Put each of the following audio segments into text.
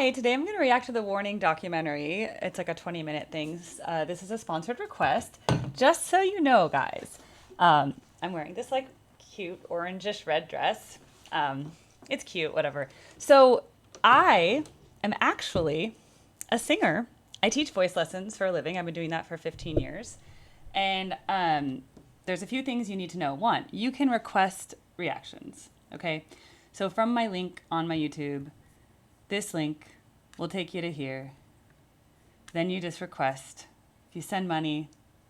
Hi, today I'm going to react to the Warning documentary. It's like a 20-minute thing. This is a sponsored request. Just so you know, guys, I'm wearing this like cute orangish red dress. It's cute, whatever. So I am actually a singer. I teach voice lessons for a living. I've been doing that for 15 years. And there's a few things you need to know. One, you can request reactions, okay? So from my link on my YouTube, this link will take you to here. Then you just request. If you send money,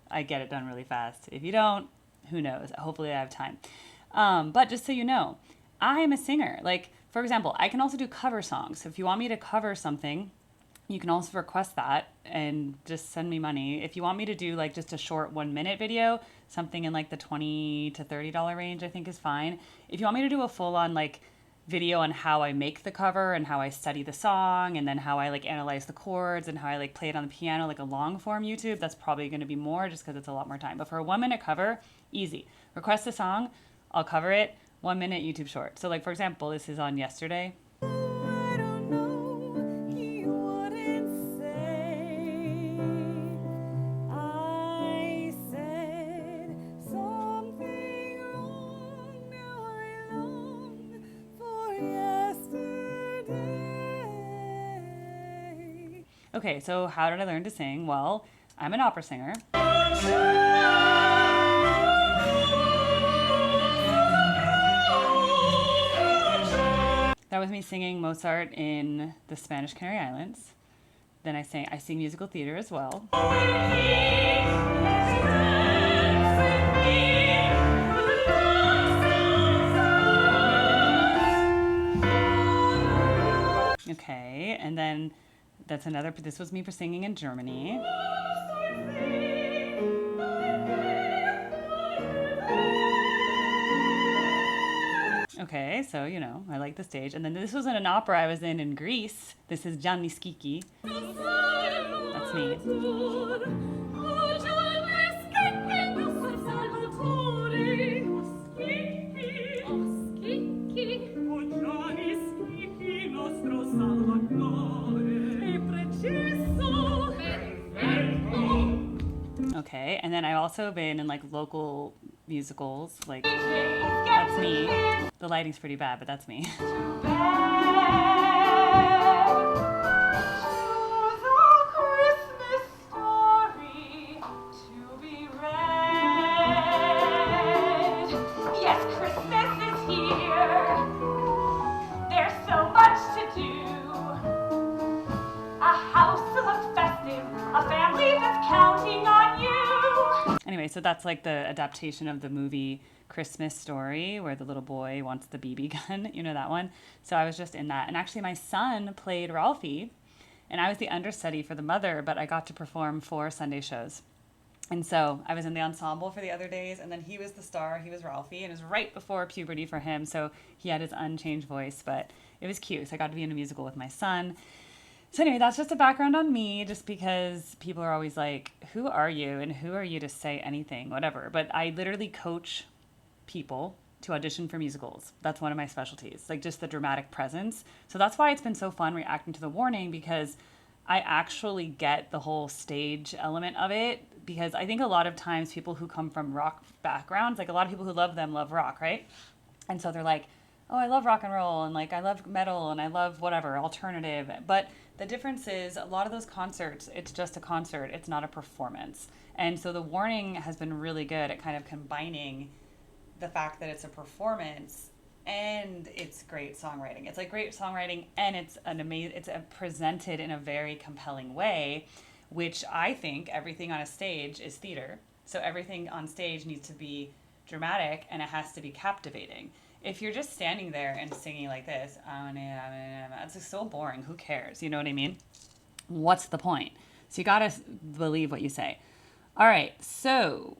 I get it done really fast. If you don't, who knows? Hopefully I have time. But just so you know, I am a singer. Like, for example, I can also do cover songs. So if you want me to cover something, you can also request that and just send me money. If you want me to do like just a short 1-minute video, something in like the $20 to $30 range, I think is fine. If you want me to do a full on like video on how I make the cover and how I study the song and then how I like analyze the chords and how I like play it on the piano, like a long form YouTube, that's probably going to be more just because it's a lot more time. But for a 1-minute cover, easy. Request a song, I'll cover it, 1-minute YouTube short. So like for example, this is on Yesterday. Okay, so how did I learn to sing? Well, I'm an opera singer. That was me singing Mozart in the Spanish Canary Islands. Then I sing musical theater as well. Okay, and then this was me for singing in Germany. Okay, so, you know, I like the stage. And then this was in an opera I was in Greece. This is Gianni Schicchi. That's me. Okay, and then I've also been in like local musicals, like that's me. The lighting's pretty bad, but that's me. Anyway, so that's like the adaptation of the movie Christmas Story where the little boy wants the BB gun. You know that one? So I was just in that. And actually my son played Ralphie and I was the understudy for the mother, but I got to perform 4 Sunday shows. And so I was in the ensemble for the other days and then he was the star. He was Ralphie and it was right before puberty for him. So he had his unchanged voice, but it was cute. So I got to be in a musical with my son. So anyway, that's just a background on me, just because people are always like, who are you and who are you to say anything, whatever. But I literally coach people to audition for musicals. That's one of my specialties, like just the dramatic presence. So that's why it's been so fun reacting to The Warning, because I actually get the whole stage element of it, because I think a lot of times people who come from rock backgrounds, like a lot of people who love them love rock, right? And so they're like, oh, I love rock and roll and like I love metal and I love whatever, alternative. But the difference is a lot of those concerts, it's just a concert. It's not a performance. And so The Warning has been really good at kind of combining the fact that it's a performance and it's great songwriting. It's like great songwriting and it's presented in a very compelling way, which I think everything on a stage is theater. So everything on stage needs to be dramatic and it has to be captivating. If you're just standing there and singing like this, it's just so boring. Who cares? You know what I mean? What's the point? So you gotta believe what you say. All right, so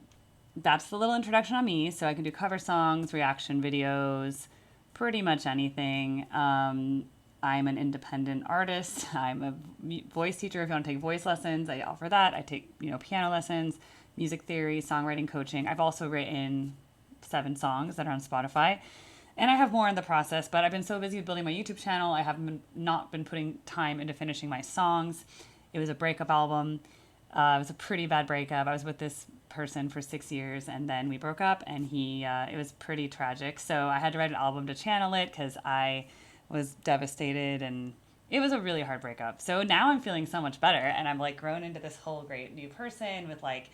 that's the little introduction on me. So I can do cover songs, reaction videos, pretty much anything. I'm an independent artist. I'm a voice teacher. If you want to take voice lessons, I offer that. I take, piano lessons, music theory, songwriting coaching. I've also written 7 songs that are on Spotify. And I have more in the process, but I've been so busy with building my YouTube channel. I haven't not been putting time into finishing my songs. It was a breakup album. It was a pretty bad breakup. I was with this person for 6 years, and then we broke up, and it was pretty tragic. So I had to write an album to channel it because I was devastated, and it was a really hard breakup. So now I'm feeling so much better, and I'm like grown into this whole great new person with like,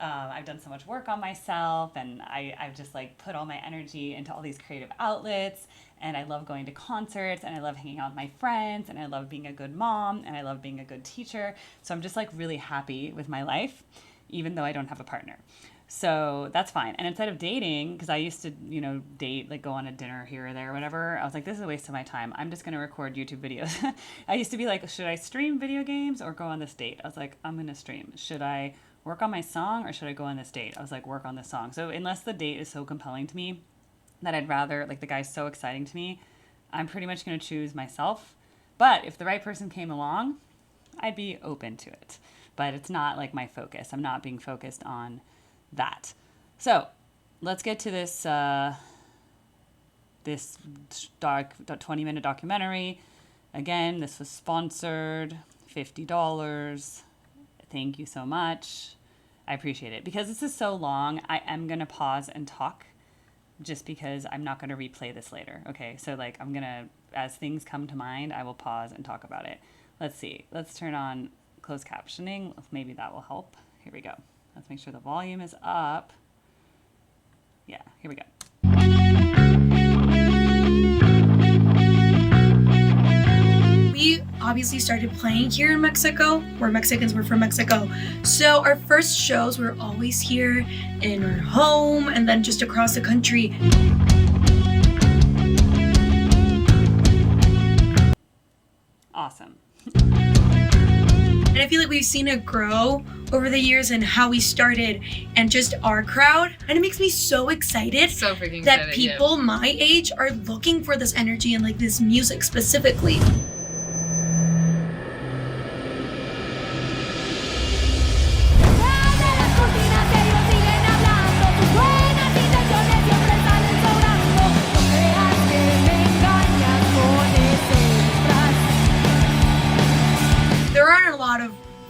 I've done so much work on myself, and I've just like put all my energy into all these creative outlets, and I love going to concerts, and I love hanging out with my friends, and I love being a good mom, and I love being a good teacher. So I'm just like really happy with my life, even though I don't have a partner. So that's fine. And instead of dating, because I used to, date, like go on a dinner here or there or whatever, I was like, this is a waste of my time. I'm just going to record YouTube videos. I used to be like, should I stream video games or go on this date? I was like, I'm going to stream. Should I work on my song or should I go on this date? I was like, work on this song. So unless the date is so compelling to me that I'd rather, like the guy's so exciting to me, I'm pretty much going to choose myself. But if the right person came along, I'd be open to it. But it's not like my focus. I'm not being focused on that. So let's get to this this 20-minute documentary. Again, this was sponsored, $50. Thank you so much. I appreciate it. Because this is so long, I am going to pause and talk just because I'm not going to replay this later. Okay, so like I'm going to, as things come to mind, I will pause and talk about it. Let's see. Let's turn on closed captioning. Maybe that will help. Here we go. Let's make sure the volume is up. Yeah, here we go. We obviously started playing here in Mexico, where Mexicans were from Mexico. So our first shows were always here in our home and then just across the country. Awesome. And I feel like we've seen it grow over the years and how we started and just our crowd. And it makes me so excited that people my age are looking for this energy and like this music specifically.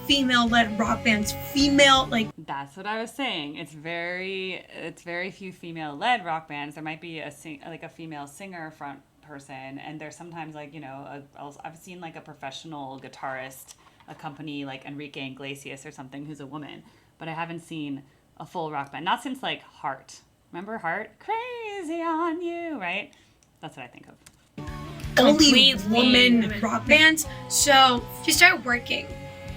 Female-led rock bands, That's what I was saying. It's very few female-led rock bands. There might be a female singer front person, and there's sometimes like I've seen like a professional guitarist accompany like Enrique Iglesias or something who's a woman, but I haven't seen a full rock band. Not since like Heart. Remember Heart? Crazy on You, right? That's what I think of. Only woman rock bands. So she started working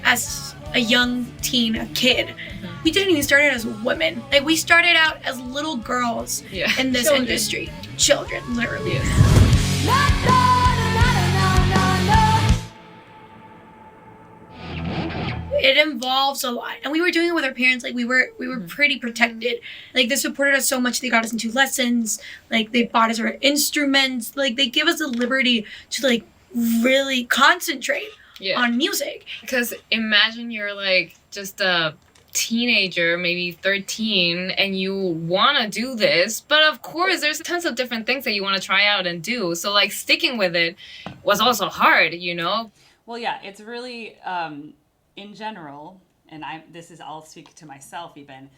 as a young teen, a kid. Mm-hmm. We didn't even start out as women. Like we started out as little girls in this industry. Children, literally. Yes. It involves a lot. And we were doing it with our parents. Like we were pretty protected. Like they supported us so much. They got us into lessons. Like they bought us our instruments. Like they give us the liberty to like really concentrate on music. Because imagine you're like just a teenager, maybe 13, and you want to do this, but of course there's tons of different things that you want to try out and do. So like sticking with it was also hard, Well, yeah, it's really in general, and I'll speak to myself even.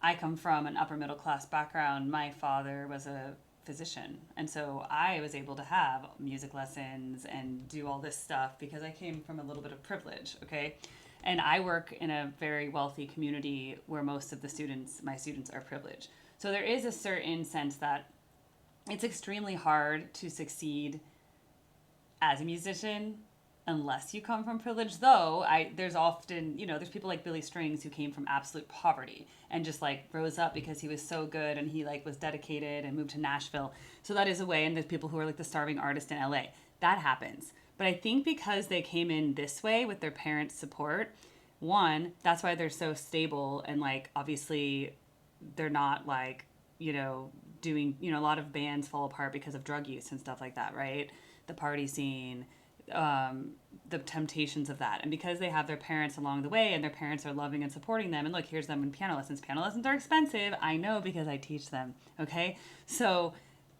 I come from an upper middle class background. My father was a physician, and so I was able to have music lessons and do all this stuff because I came from a little bit of privilege, okay? And I work in a very wealthy community where most of my students are privileged. So there is a certain sense that it's extremely hard to succeed as a musician unless you come from privilege, though there's often, there's people like Billy Strings who came from absolute poverty and just like rose up because he was so good and he like was dedicated and moved to Nashville. So that is a way. And there's people who are like the starving artist in LA. That happens. But I think because they came in this way with their parents' support, one, that's why they're so stable and like obviously they're not like, doing, a lot of bands fall apart because of drug use and stuff like that, right? The party scene, the temptations of that. And because they have their parents along the way and their parents are loving and supporting them, and look, here's them in piano lessons. Piano lessons are expensive. I know because I teach them. Okay. So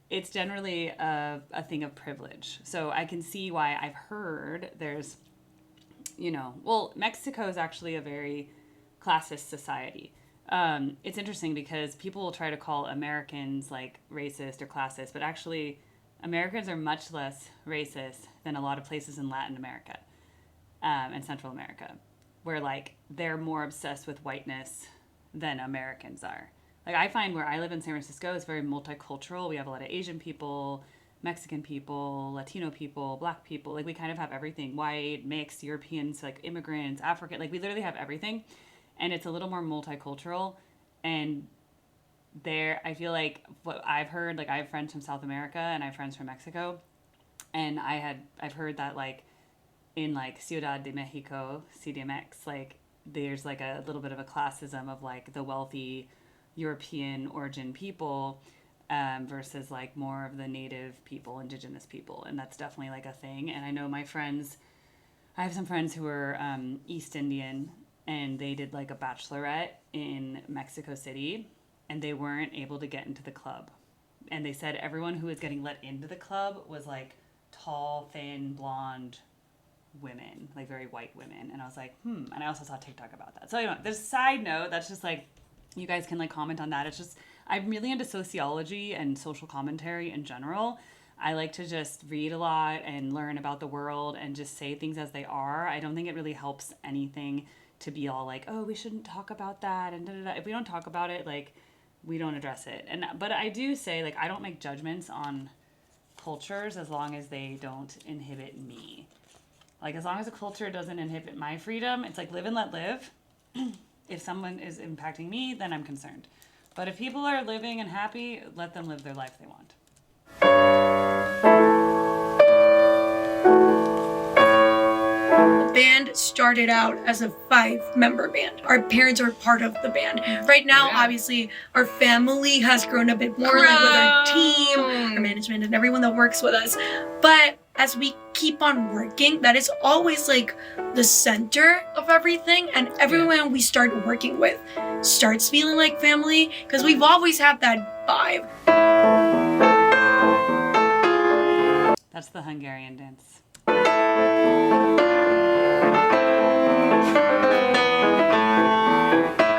it's generally a thing of privilege. So I can see why I've heard there's, well, Mexico is actually a very classist society. It's interesting because people will try to call Americans like racist or classist, but actually Americans are much less racist than a lot of places in Latin America and Central America, where like they're more obsessed with whiteness than Americans are. Like I find where I live in San Francisco is very multicultural. We have a lot of Asian people, Mexican people, Latino people, Black people. Like we kind of have everything. White, mixed, Europeans, like immigrants, African. Like we literally have everything. And it's a little more multicultural. And there, I feel like what I've heard, like I have friends from South America and I have friends from Mexico. And I've heard that like in like Ciudad de Mexico, CDMX, like there's like a little bit of a classism of like the wealthy European origin people versus like more of the native people, indigenous people. And that's definitely like a thing. And I know I have some friends who are East Indian, and they did like a bachelorette in Mexico City, and they weren't able to get into the club. And they said everyone who was getting let into the club was like tall, thin, blonde women, like very white women. And I was like, And I also saw TikTok about that. So anyway, there's a side note that's just like, you guys can like comment on that. It's just, I'm really into sociology and social commentary in general. I like to just read a lot and learn about the world and just say things as they are. I don't think it really helps anything to be all like, oh, we shouldn't talk about that. And da, da, da. If we don't talk about it, like we don't address it. But I do say like, I don't make judgments on cultures as long as they don't inhibit me. Like as long as a culture doesn't inhibit my freedom, it's like live and let live. If someone is impacting me, then I'm concerned. But if people are living and happy, let them live their life they want. The band started out as a 5-member band. Our parents are part of the band. Right now, obviously, our family has grown a bit more, like with our team, our management, and everyone that works with us. But as we keep on working, that is always like the center of everything, and everyone we start working with starts feeling like family, because we've always had that vibe. That's the Hungarian dance.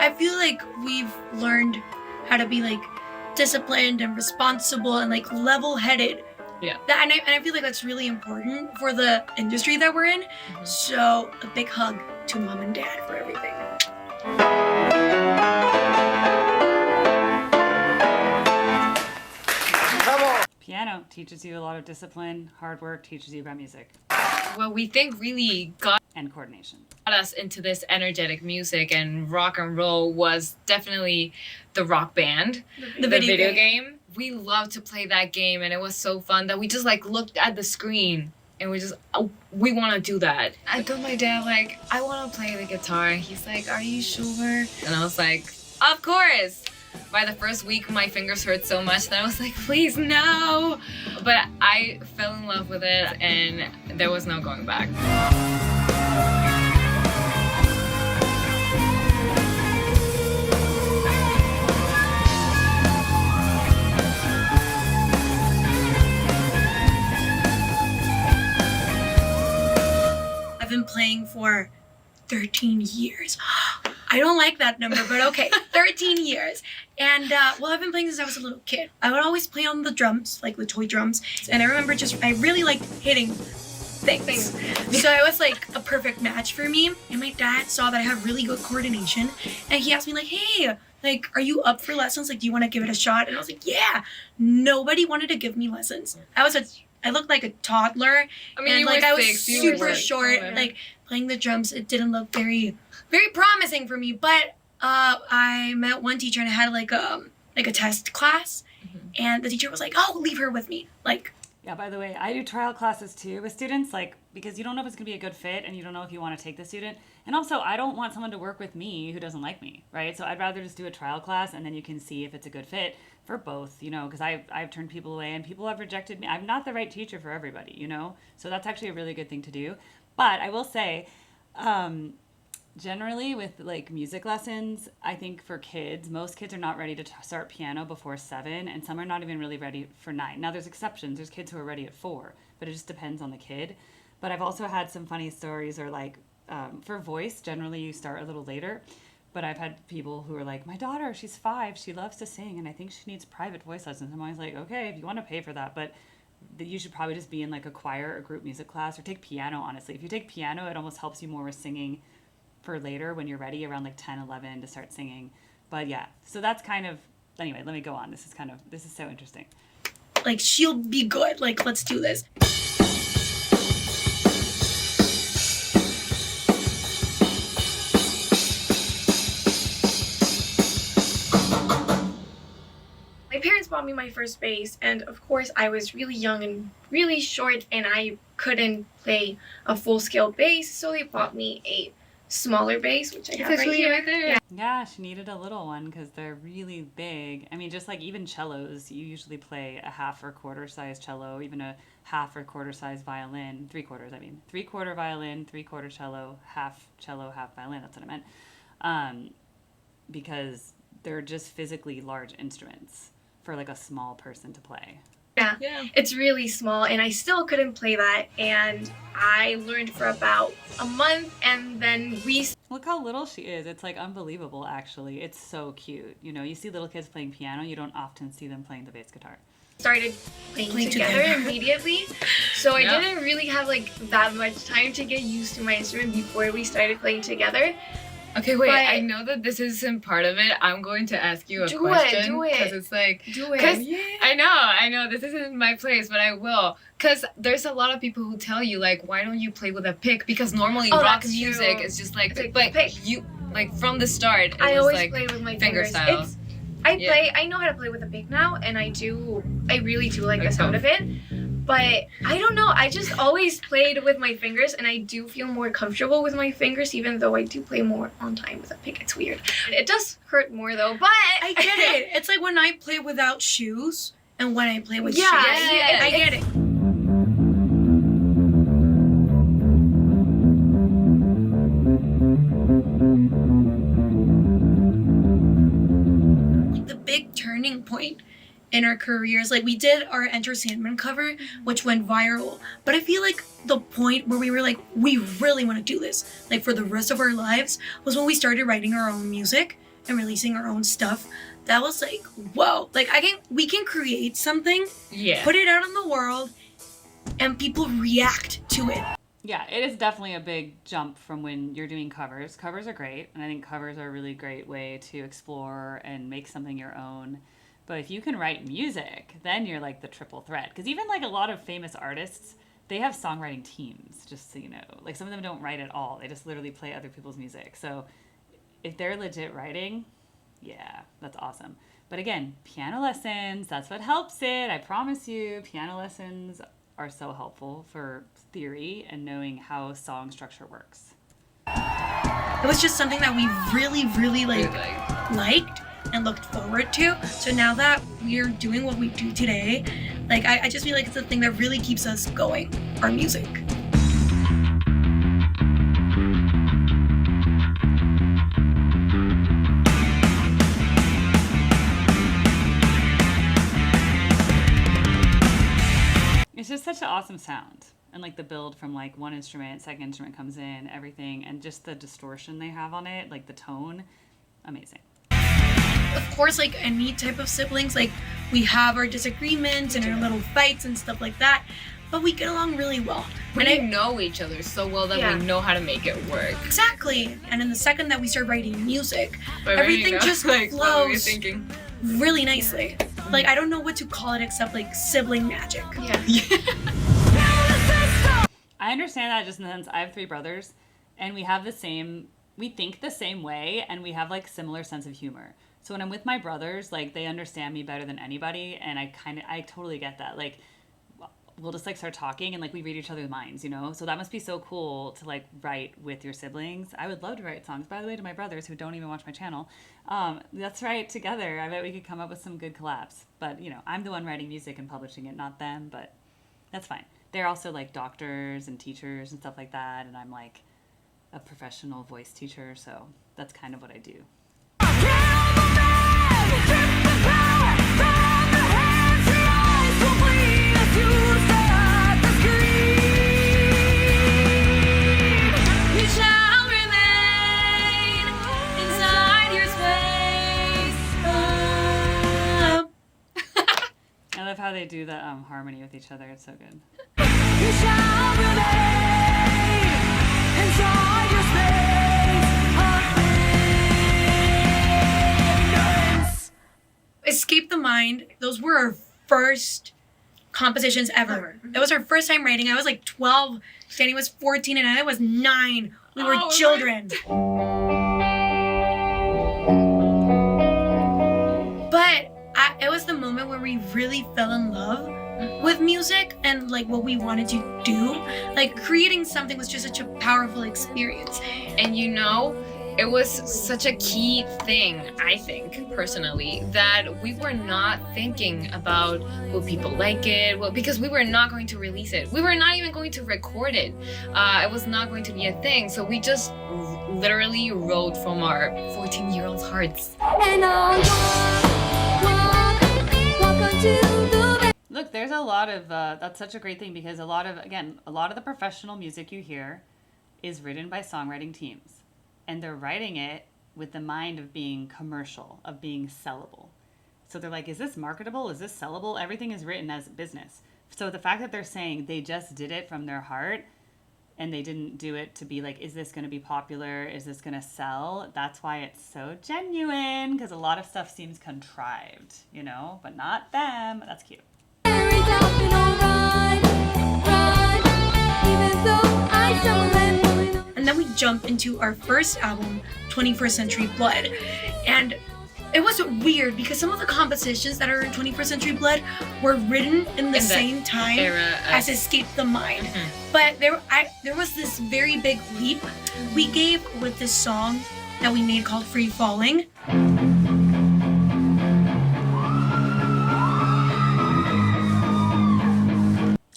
I feel like we've learned how to be like disciplined and responsible and like level-headed. Yeah. And I feel like that's really important for the industry that we're in. So a big hug to mom and dad for everything. Piano teaches you a lot of discipline. Hard work teaches you about music. What we think really got And coordination. us into this energetic music and rock and roll was definitely the Rock Band, The video game. We loved to play that game, and it was so fun that we just like looked at the screen and we just, we want to do that. I told my dad, like, I want to play the guitar, and he's like, are you sure? And I was like, of course. By the first week, my fingers hurt so much that I was like, please, no. But I fell in love with it, and there was no going back. I've been playing for 13 years. I don't like that number, but okay, 13 years. And well, I've been playing since I was a little kid. I would always play on the drums, like the toy drums. And I remember I really liked hitting things. So it was like a perfect match for me. And my dad saw that I have really good coordination. And he asked me like, hey, like, are you up for lessons? Like, do you want to give it a shot? And I was like, yeah. Nobody wanted to give me lessons. I looked like a toddler. I mean, and you like were I was 6, you were super 6. short. Like playing the drums, it didn't look very promising for me. But I met one teacher and I had like a test class, and the teacher was like, "Oh, leave her with me." Like, Yeah, by the way, I do trial classes too with students, like, because you don't know if it's going to be a good fit and you don't know if you want to take the student. And also, I don't want someone to work with me who doesn't like me, right? So I'd rather just do a trial class and then you can see if it's a good fit for both, you know, because I've turned people away and people have rejected me. I'm not the right teacher for everybody, you know? So that's actually a really good thing to do. But I will say, Generally, with like music lessons, I think for kids, most kids are not ready to start piano before 7, and some are not even really ready for 9. Now, there's exceptions. There's kids who are ready at 4, but it just depends on the kid. But I've also had some funny stories, or like for voice, generally you start a little later. But I've had people who are like, my daughter, she's 5, she loves to sing, and I think she needs private voice lessons. I'm always like, okay, if you want to pay for that, but you should probably just be in like a choir or group music class, or take piano, honestly. If you take piano, it almost helps you more with singing for later when you're ready around like 10, 11 to start singing. But yeah, so that's kind of, anyway, let me go on. This is so interesting. Like, she'll be good. Like, let's do this. My parents bought me my first bass, and of course I was really young and really short, and I couldn't play a full-scale bass, so they bought me a smaller bass, which I have right here. Right there. Yeah. Yeah, she needed a little one because they're really big. I mean, just like even cellos, you usually play a half or quarter size cello, even a half or quarter size violin, 3/4, I mean, 3/4 violin, 3/4 cello, half violin. That's what I meant. Because they're just physically large instruments for like a small person to play. Yeah. It's really small, and I still couldn't play that, and I learned for about a month, and then we Look how little she is. It's like unbelievable, actually. It's so cute. You know, you see little kids playing piano, you don't often see them playing the bass guitar. started playing together immediately. So I Yeah. didn't really have like that much time to get used to my instrument before we started playing together. Okay, wait. But- I know that this isn't part of it. I'm going to ask you a Do it, question do it. because it's like Do Cause it. I know, this isn't my place, but I will. Cause there's a lot of people who tell you like, why don't you play with a pick? Because normally Oh, rock that's music true. is just like, It's like but pick. you like from the start, it I was always like play with my finger fingers. style. Yeah. I know how to play with a pick now, and I really do like the Like sound both. of it. But I don't know, I just always played with my fingers, and I do feel more comfortable with my fingers, even though I do play more on time with a pick. It's weird. It does hurt more though, but I get it. It's like when I play without shoes and when I play with Yeah, shoes. yeah, I get it. The big turning point in our careers, like we did our Enter Sandman cover, which went viral. But I feel like the point where we were like, we really want to do this, like for the rest of our lives, was when we started writing our own music and releasing our own stuff. That was like, whoa, like we can create something, Yeah. put it out in the world, and people react to it. Yeah, it is definitely a big jump from when you're doing covers. Covers are great, and I think covers are a really great way to explore and make something your own. But if you can write music, then you're like the triple threat. Because even like a lot of famous artists, they have songwriting teams, just so you know. Like some of them don't write at all. They just literally play other people's music. So if they're legit writing, yeah, that's awesome. But again, piano lessons, that's what helps it. I promise you, piano lessons are so helpful for theory and knowing how song structure works. It was just something that we really, really liked and looked forward to. So now that we're doing what we do today, like I just feel like it's the thing that really keeps us going, our music. It's just such an awesome sound. And like the build from like one instrument, second instrument comes in, everything, and just the distortion they have on it, like the tone, amazing. Of course, like any type of siblings, like we have our disagreements and our little fights and stuff like that, but we get along really well. We know each other so well that Yeah. we know how to make it work. Exactly. And in the second that we start writing music, But everything there you go. just like, what were you flows thinking? really nicely. Like I don't know what to call it except like sibling magic. yeah. I understand that just in the sense I have 3 brothers and we think the same way and we have like similar sense of humor. So when I'm with my brothers, like they understand me better than anybody and I totally get that. Like we'll just like start talking and like we read each other's minds, you know? So that must be so cool to like write with your siblings. I would love to write songs, by the way, to my brothers who don't even watch my channel. Let's write together. I bet we could come up with some good collabs. But, you know, I'm the one writing music and publishing it, not them, but that's fine. They're also like doctors and teachers and stuff like that. And I'm like a professional voice teacher, so that's kind of what I do. I love how they do the harmony with each other. It's so good. You shall remain inside your space. Escape the Mind. Those were our first compositions ever. It was our first time writing. I was like 12, Danny was 14, and I was 9. We were children. But it was the moment where we really fell in love with music and like what we wanted to do. Like creating something was just such a powerful experience. And you know, it was such a key thing, I think, personally, that we were not thinking about will people like it, because we were not going to release it. We were not even going to record it. It was not going to be a thing. So we just literally wrote from our 14-year-old hearts. And I'll walk onto the... Look, there's a lot of, that's such a great thing because a lot of the professional music you hear is written by songwriting teams. And they're writing it with the mind of being commercial, of being sellable. So they're like, is this marketable? Is this sellable? Everything is written as a business. So the fact that they're saying they just did it from their heart and they didn't do it to be like, is this going to be popular? Is this going to sell? That's why it's so genuine, because a lot of stuff seems contrived, you know, but not them. That's cute. And then we jump into our first album, 21st Century Blood. And it was weird because some of the compositions that are in 21st Century Blood were written in the same time as Escape the Mind. Mm-hmm. But there was this very big leap we gave with this song that we made called Free Falling.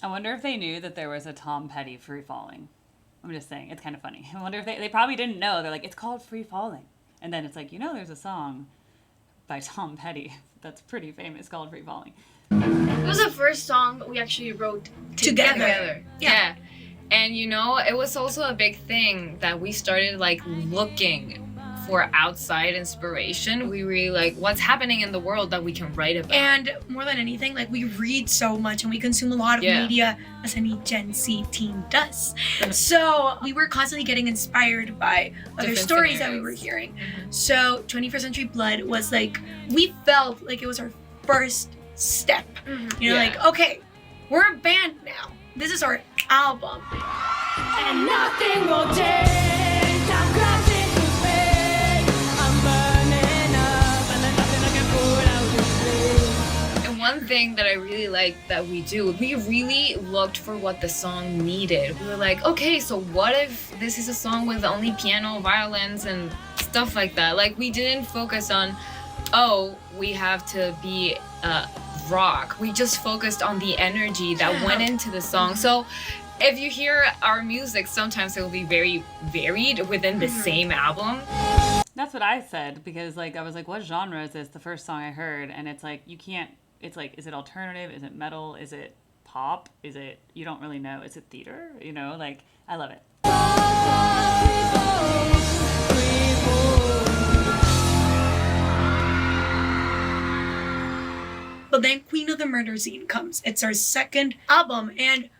I wonder if they knew that there was a Tom Petty Free Falling. I'm just saying, it's kind of funny. I wonder if they probably didn't know. They're like, it's called Free Falling. And then it's like, you know, there's a song by Tom Petty that's pretty famous called Free Falling. It was the first song that we actually wrote Together. Yeah. And you know, it was also a big thing that we started like looking for outside inspiration. We really like what's happening in the world that we can write about. And more than anything, like we read so much and we consume a lot of media, as any Gen Z teen does. So we were constantly getting inspired by other Different stories scenarios. that we were hearing. Mhm. So 21st Century Blood was like, we felt like it was our first step. You know, Yeah. like, okay, we're a band now. This is our album. And nothing will change. I'm crashing through space. I'm burning up, and there's nothing I can put out to space. And one thing that I really like that we do, we really looked for what the song needed. We were like, okay, so what if this is a song with only piano, violins, and stuff like that? Like, we didn't focus on, oh, we have to be rock. We just focused on the energy that went into the song. So if you hear our music, sometimes it will be very varied within the same album. That's what I said, because like I was like, what genre is this? The first song I heard, and it's like, you can't, it's like, is it alternative? Is it metal? Is it pop? Is it, you don't really know. Is it theater? You know, like, I love it. But then Queen of the Murder Scene comes. It's our second album, and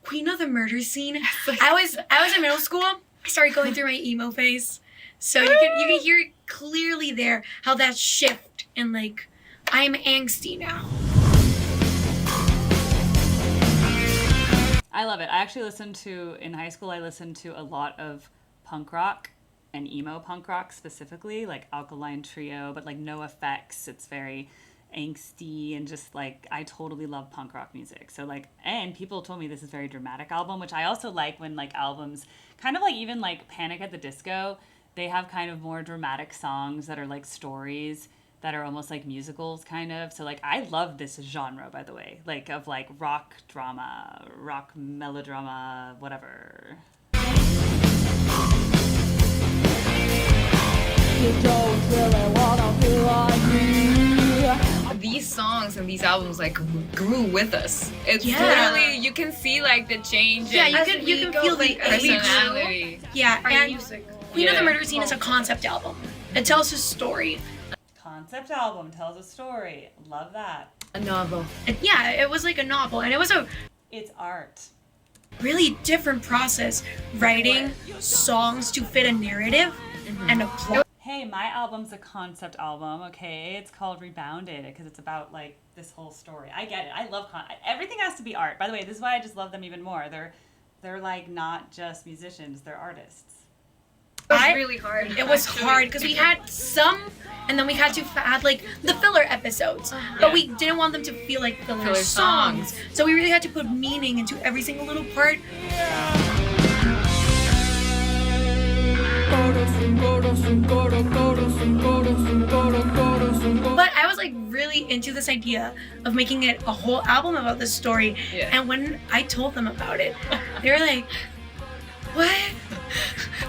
Queen of the Murder Scene. I was in middle school. I started going through my emo phase, so you can hear clearly there how that shift and like I'm angsty now. I love it. I actually in high school, I listened to a lot of punk rock and emo punk rock specifically, like Alkaline Trio, but like no effects. It's very angsty and just like, I totally love punk rock music. So like, and people told me this is a very dramatic album, which I also like when like albums, kind of like even like Panic at the Disco, they have kind of more dramatic songs that are like stories that are almost like musicals kind of. So like, I love this genre, by the way, like of like rock drama, rock melodrama, whatever. You don't really wanna feel like me. These songs and these albums like grew with us. It's Yeah. literally, you can see like the change Yeah, in you can feel the age. personality. Yeah, Our and music. Queen of the Yeah. Murder Scene is a concept album. It tells a story. Concept album tells a story. Love that. A novel. Yeah, it was like a novel, and it was a It's art. really different process writing songs to fit a narrative and a plot. Hey, my album's a concept album, okay? It's called Rebounded because it's about like this whole story. I get it. I love everything has to be art. By the way, this is why I just love them even more. They're like not just musicians, they're artists. It was I- really hard. It was hard because we had some, and then we had to add like the filler episodes, but we didn't want them to feel like filler Filler songs. songs. So we really had to put meaning into every single little part. But I was like really into this idea of making it a whole album about this story. Yeah. And when I told them about it, they were like, "What?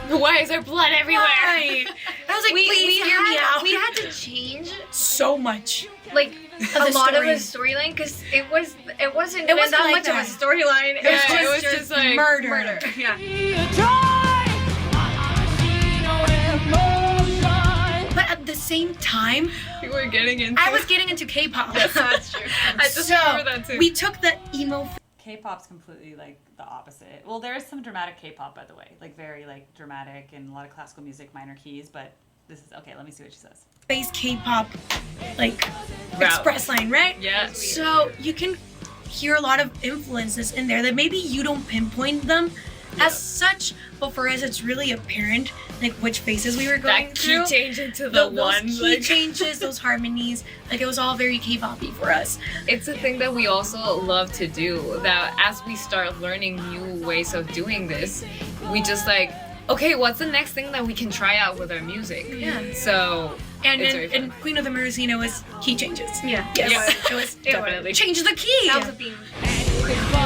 Why is there blood everywhere? Why?" I was like, "Please hear me out." We had to change so much. like Of a the lot of the story. storyline because it wasn't It wasn't that like much of that. a storyline. It was Yeah, it just, was just like murder. Yeah. But at the same time, You were getting into I was getting into K-pop. That's true. I just So remember that too. we took the emo K-pop's completely like the opposite. Well, there is some dramatic K-pop, by the way, like very like dramatic and a lot of classical music, minor keys. But this is okay. Let me see what she says. phase K-pop like Route. express line, right? Yeah. So you can hear a lot of influences in there that maybe you don't pinpoint them as such, but for us it's really apparent like which phases we were going That key through. change into the Those one. key Like, changes, those harmonies, like it was all very K-pop-y for us. it's a thing that we also love to do. That as we start learning new ways of doing this, we just like, okay, what's the next thing that we can try out with our music? Yeah. So And it's in, very fun. in Queen of the Murder Scene, it was key changes. Yeah. Yes, Yeah. it was Definitely. change the key. That was a theme.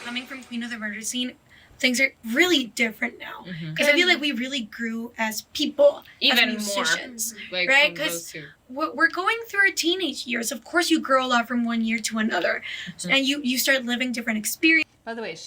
Coming from Queen of the Murder Scene, things are really different now because I feel like we really grew as people, Even as more. musicians. like Right, from 'cause those two. We're going through our teenage years. Of course, you grow a lot from one year to another, and you start living different experiences. By the way,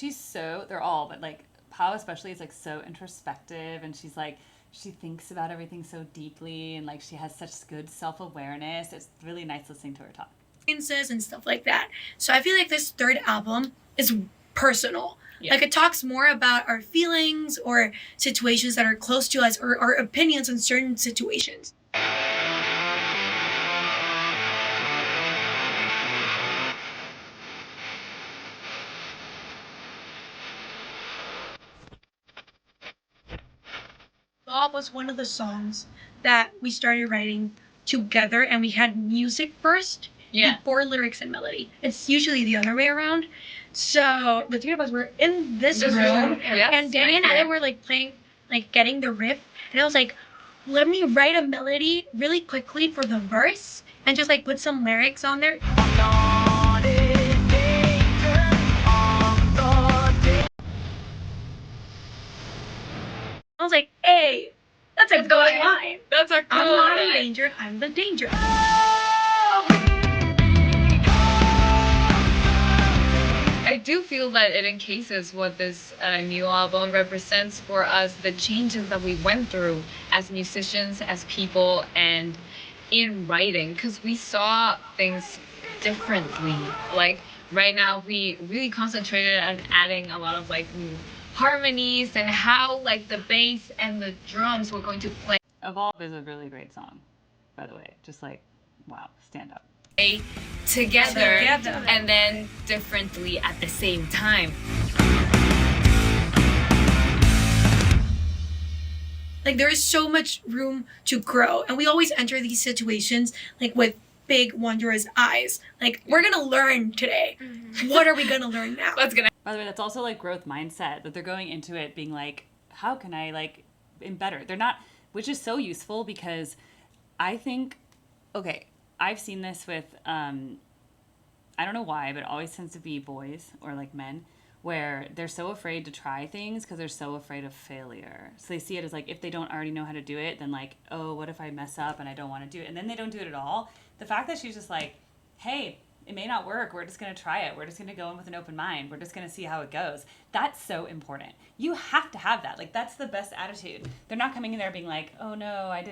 they're all, but like Pao especially is like so introspective, and she's like, she thinks about everything so deeply, and like she has such good self-awareness. It's really nice listening to her talk. And stuff like that. So I feel like this third album is personal. Yeah. Like it talks more about our feelings or situations that are close to us or our opinions on certain situations. Bob was one of the songs that we started writing together, and we had music first Yeah. before lyrics and melody. It's usually the other way around. So the three of us were in this room, Yeah. and Danny and I were like playing, like getting the riff, and I was like, let me write a melody really quickly for the verse, and just like put some lyrics on there. I was like, hey, that's a good line. That's a cool I'm not in line. danger, I'm the danger. I do feel that it encases what this new album represents for us, the changes that we went through as musicians, as people, and in writing, because we saw things differently. Like right now, we really concentrated on adding a lot of like new harmonies and how like the bass and the drums were going to play Evolve is a really great song, by the way. Just like, wow, stand up. together Together. and then differently at the same time. Like there is so much room to grow, and we always enter these situations like with big wondrous eyes. Like we're gonna learn today. What are we gonna learn now? Let's get By the way, that's also like growth mindset, that they're going into it being like, how can I like in better. They're not, which is so useful because I think, okay, I've seen this with, I don't know why, but it always tends to be boys or like men where they're so afraid to try things because they're so afraid of failure. So they see it as like, if they don't already know how to do it, then like, oh, what if I mess up and I don't want to do it? And then they don't do it at all. The fact that she's just like, hey, it may not work. We're just going to try it. We're just going to go in with an open mind. We're just going to see how it goes. That's so important. You have to have that. Like, that's the best attitude. They're not coming in there being like, oh no, I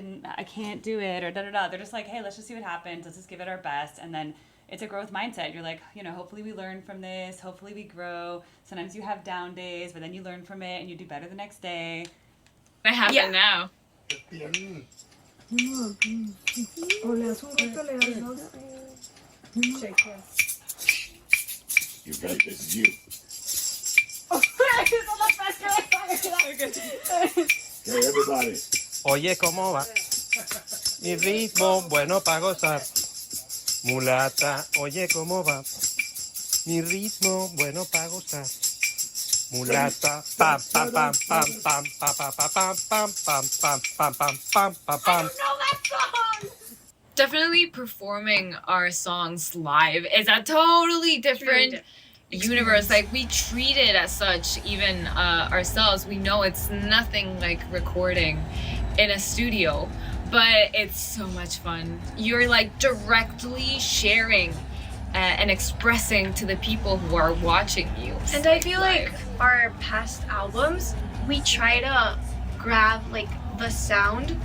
can't do it, or da-da-da. They're just like, hey, let's just see what happens. Let's just give it our best. And then it's a growth mindset. You're like, you know, hopefully we learn from this. Hopefully we grow. Sometimes you have down days, but then you learn from it and you do better the next day. What happened now? You ready? This is you. Okay, everybody. Oye, ¿cómo va? Mi ritmo bueno para gozar. Mulata, oye, ¿cómo va? Mi ritmo bueno para gozar. Mulata, pam pam pam pam pam pam pam pam pam pam pam pam pam pam pam pam. Definitely performing our songs live is a totally different universe. Like, we treat it as such, even ourselves. We know it's nothing like recording in a studio, but it's so much fun. You're like directly sharing and expressing to the people who are watching you. And I feel like our past albums, we try to grab like the sound,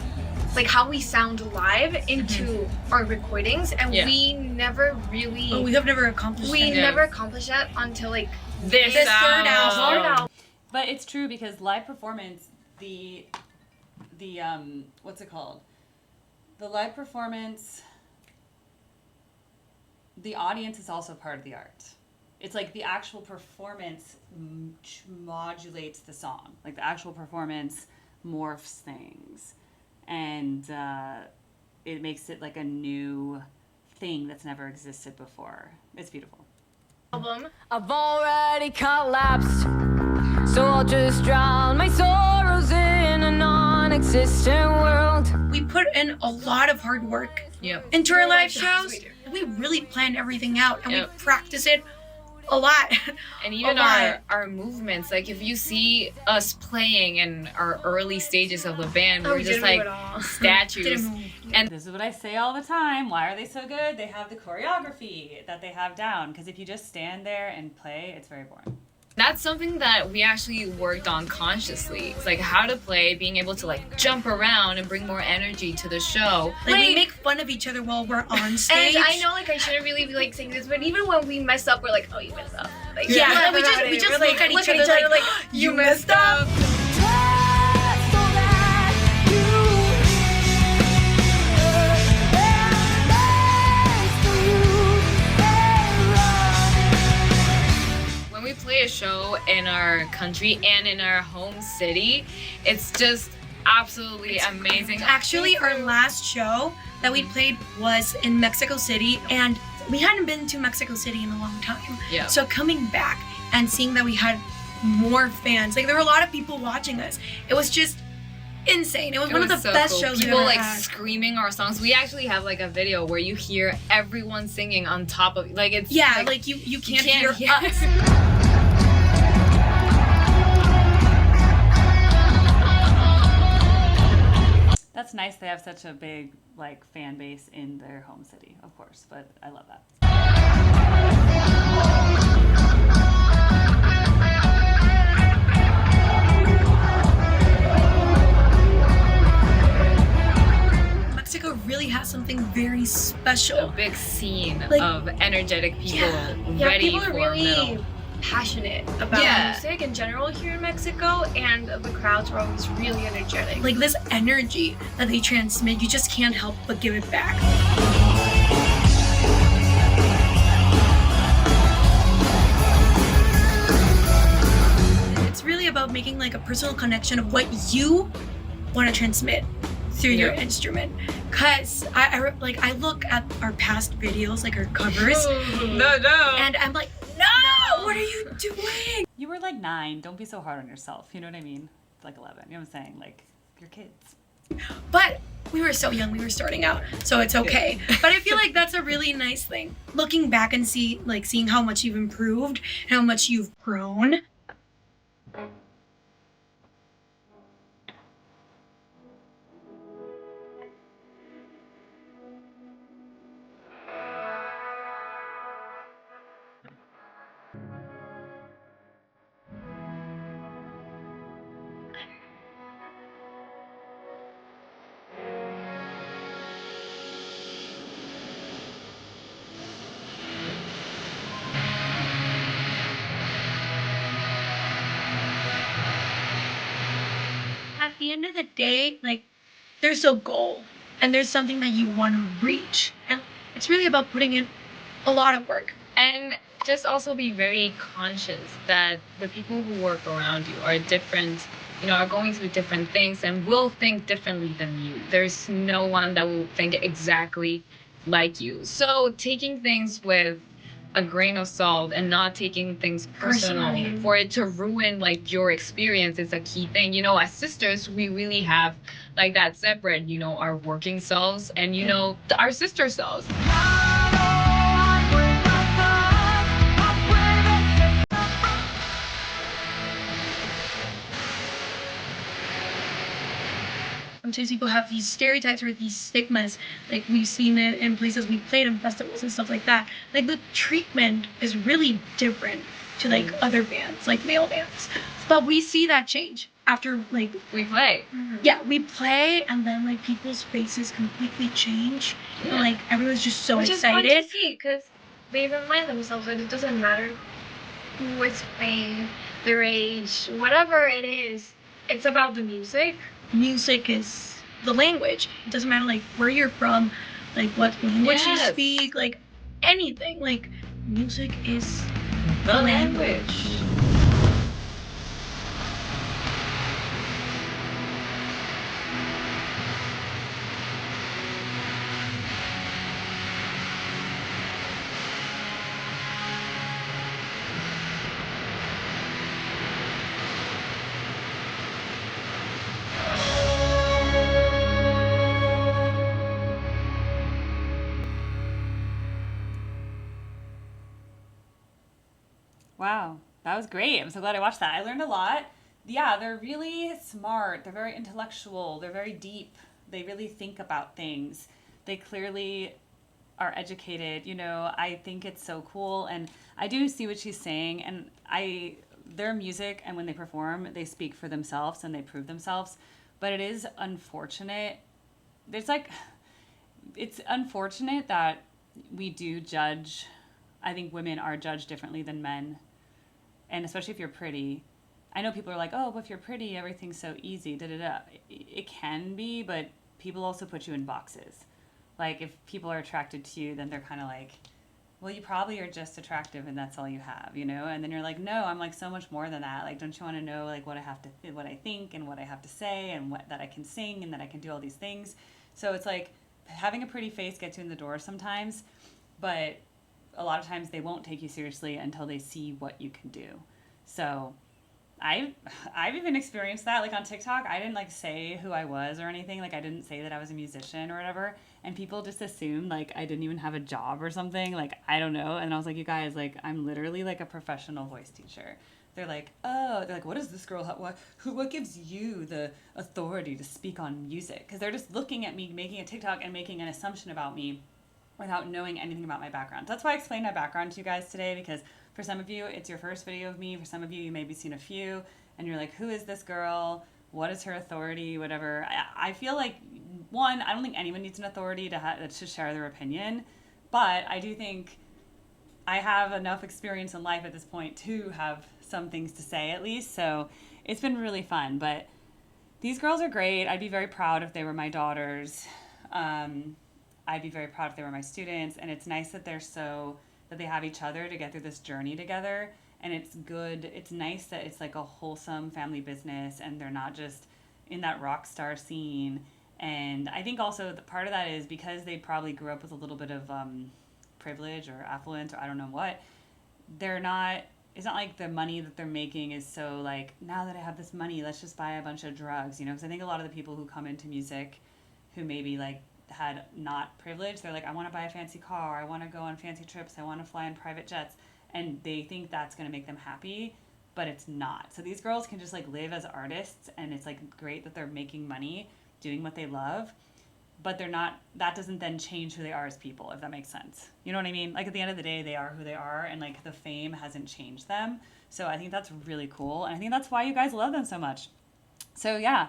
like how we sound live into our recordings, and we never really Oh, we have never accomplished we that. never accomplished that until like this third album. album. But it's true because live performance, the what's it called? The live performance, the audience is also part of the art. It's like the actual performance modulates the song. Like the actual performance morphs things. And it makes it like a new thing that's never existed before. It's beautiful. Album. I've already collapsed, so I'll just drown my sorrows in a non-existent world. We put in a lot of hard work into our live shows. We really plan everything out and we practice it a lot. And even our movements, like if you see us playing in our early stages of the band, we're just like statues. And this is what I say all the time. Why are they so good? They have the choreography that they have down. Because if you just stand there and play, it's very boring. That's something that we actually worked on consciously. It's like how to play, being able to like jump around and bring more energy to the show. Like we make fun of each other while we're on stage. And I know like I shouldn't really be like saying this, but even when we mess up, we're like, oh, you messed up. Like, Yeah, laugh we about just it. look We're at each other like, you messed up. When we play a show in our country and in our home city, it's just absolutely amazing. Actually, our last show that we played was in Mexico City, and we hadn't been to Mexico City in a long time. Yeah. So coming back and seeing that we had more fans, like there were a lot of people watching us. It was just insane. It was one of the so best cool. shows People we've ever like had. screaming our songs. We actually have like a video where you hear everyone singing on top of like it's Yeah, like you can't hear us. That's nice. They have such a big like fan base in their home city, of course. But I love that. Mexico really has something very special. a big scene Like- of energetic people Yeah, ready people are for really metal. passionate about music in general here in Mexico, and the crowds are always really energetic. Like this energy that they transmit, you just can't help but give it back. It's really about making like a personal connection of what you want to transmit through your instrument. Cause I look at our past videos, like our covers, No. and I'm like, no, what are you doing? You were like 9. Don't be so hard on yourself. You know what I mean? Like 11. You know what I'm saying? Like, your kids. But we were so young, we were starting out, so it's okay. But I feel like that's a really nice thing. Looking back and seeing how much you've improved, how much you've grown. At the end of the day, like, there's a goal and there's something that you want to reach. And it's really about putting in a lot of work. And just also be very conscious that the people who work around you are different, are going through different things and will think differently than you. There's no one that will think exactly like you. So taking things with a grain of salt and not taking things personal for it to ruin like your experience is a key thing. As sisters, we really have like that separate, our working selves and our sister selves. Sometimes people have these stereotypes or these stigmas, like we've seen it in places we've played in festivals and stuff like that. Like the treatment is really different to like other bands, like male bands. But we see that change after like we play. Yeah, we play and then like people's faces completely change. And like everyone's just so Which excited. is fun to see because they remind themselves that it doesn't matter who is playing, their age, whatever it is. It's about the music. Music is the language. It doesn't matter like where you're from, like what language you speak, like anything. Like music is The language. Wow, that was great. I'm so glad I watched that. I learned a lot. Yeah, they're really smart. They're very intellectual. They're very deep. They really think about things. They clearly are educated. I think it's so cool. And I do see what she's saying. And their music and when they perform, they speak for themselves and they prove themselves. But it is unfortunate. It's unfortunate that we do judge. I think women are judged differently than men. And especially if you're pretty. I know people are like, oh, but if you're pretty, everything's so easy. Da da da. It can be, but people also put you in boxes. Like, if people are attracted to you, then they're kind of like, well, you probably are just attractive and that's all you have, And then you're like, no, I'm like so much more than that. Like, don't you want to know like what I think and what I have to say and that I can sing and that I can do all these things. So it's like having a pretty face gets you in the door sometimes, but a lot of times they won't take you seriously until they see what you can do. So I've even experienced that, like on TikTok. I didn't like say who I was or anything. Like I didn't say that I was a musician or whatever. And people just assumed like I didn't even have a job or something. Like, I don't know. And I was like, you guys, like I'm literally like a professional voice teacher. They're like, what is this girl? What gives you the authority to speak on music? Because they're just looking at me making a TikTok and making an assumption about me without knowing anything about my background. That's why I explained my background to you guys today, because for some of you, it's your first video of me. For some of you, you maybe seen a few, and you're like, who is this girl? What is her authority? Whatever. I feel like, one, I don't think anyone needs an authority to share their opinion, but I do think I have enough experience in life at this point to have some things to say at least. So it's been really fun. But these girls are great. I'd be very proud if they were my daughters. I'd be very proud if they were my students. And it's nice that that they have each other to get through this journey together. And it's good. It's nice that it's like a wholesome family business and they're not just in that rock star scene. And I think also the part of that is because they probably grew up with a little bit of privilege or affluence or I don't know what, they're not it's not like the money that they're making is so like, now that I have this money, let's just buy a bunch of drugs, you know? Because I think a lot of the people who come into music who maybe like had not privilege, they're like, I want to buy a fancy car, I want to go on fancy trips, I want to fly in private jets, and they think that's going to make them happy, but it's not. So these girls can just like live as artists, and it's like great that they're making money doing what they love, but they're not, that doesn't then change who they are as people, if that makes sense. You know what I mean? Like at the end of the day, they are who they are, and like the fame hasn't changed them. So I think that's really cool, and I think that's why you guys love them so much. So yeah,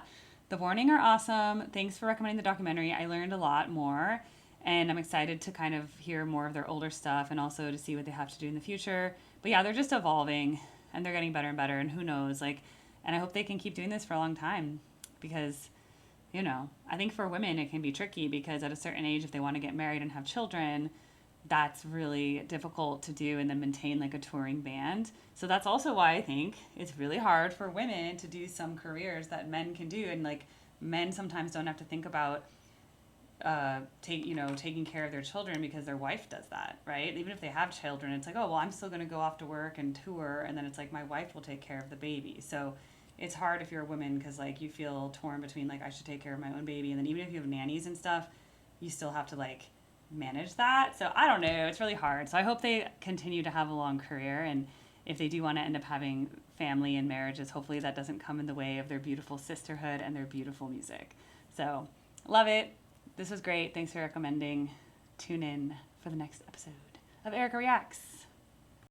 The Warning are awesome. Thanks for recommending the documentary. I learned a lot more, and I'm excited to kind of hear more of their older stuff and also to see what they have to do in the future. But yeah, they're just evolving, and they're getting better and better, and who knows, like, and I hope they can keep doing this for a long time, because, you know, I think for women it can be tricky, because at a certain age, if they want to get married and have children, that's really difficult to do and then maintain like a touring band. So that's also why I think it's really hard for women to do some careers that men can do. And like men sometimes don't have to think about taking care of their children because their wife does that, right? Even if they have children, it's like, oh, well, I'm still going to go off to work and tour, and then it's like my wife will take care of the baby. So it's hard if you're a woman, because like you feel torn between like I should take care of my own baby, and then even if you have nannies and stuff, you still have to like manage that. So I don't know, it's really hard. So I hope they continue to have a long career, and if they do want to end up having family and marriages, hopefully that doesn't come in the way of their beautiful sisterhood and their beautiful music. So love it. This was great. Thanks for recommending. Tune in for the next episode of Erica Reacts.